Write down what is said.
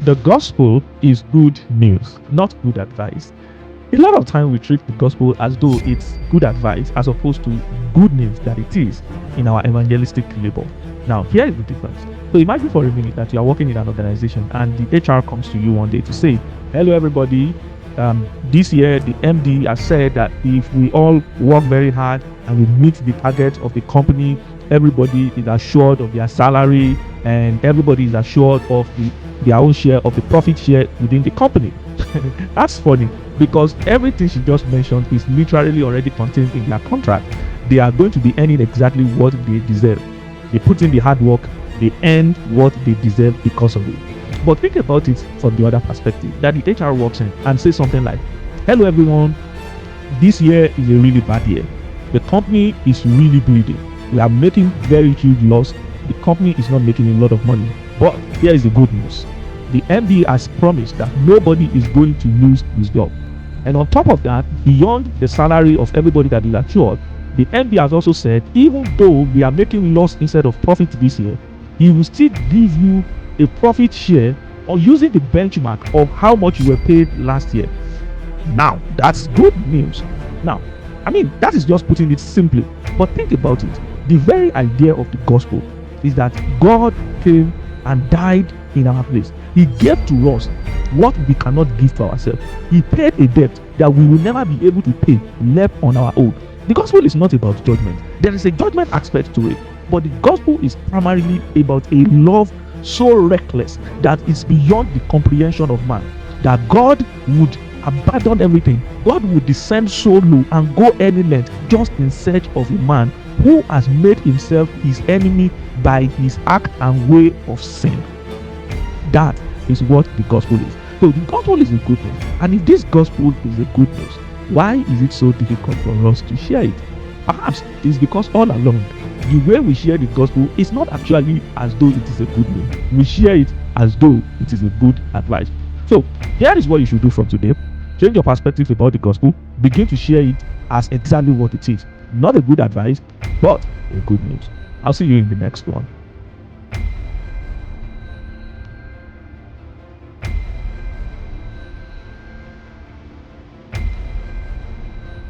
The gospel is good news, not good advice. A lot of time we treat the gospel as though it's good advice as opposed to good news that it is in our evangelistic labor. Now, here is the difference. So imagine for a minute that you are working in an organization and the HR comes to you one day to say, hello everybody, this year the MD has said that if we all work very hard and we meet the target of the company, everybody is assured of their salary and everybody is assured of their own share of the profit share within the company. That's funny because everything she just mentioned is literally already contained in their contract. They are going to be earning exactly what they deserve. They put in the hard work, they earn what they deserve because of it. But think about it from the other perspective, that the HR walks in and says something like, hello everyone, this year is a really bad year. The company is really bleeding. We are making very huge loss. The company is not making a lot of money. But here is the good news. The MD has promised that nobody is going to lose his job. And on top of that, beyond the salary of everybody that is assured, the MD has also said, even though we are making loss instead of profit this year, he will still give you a profit share or using the benchmark of how much you were paid last year. Now, that's good news. Now, that is just putting it simply. But think about it. The very idea of the gospel is that God came and died in our place. He gave to us what we cannot give to ourselves. He paid a debt that we will never be able to pay left on our own. The gospel is not about judgment. There is a judgment aspect to it, but the gospel is primarily about a love so reckless that it's beyond the comprehension of man, that God would abandon everything. God would descend so low and go any length just in search of a man who has made himself his enemy by his act and way of sin. That is what the gospel is. So the gospel is a good news. And if this gospel is a good news, why is it so difficult for us to share it? Perhaps it's because all along, the way we share the gospel is not actually as though it is a good news. We share it as though it is a good advice. So here is what you should do from today. Change your perspective about the gospel. Begin to share it as exactly what it is. Not a good advice, but a good news. I'll see you in the next one.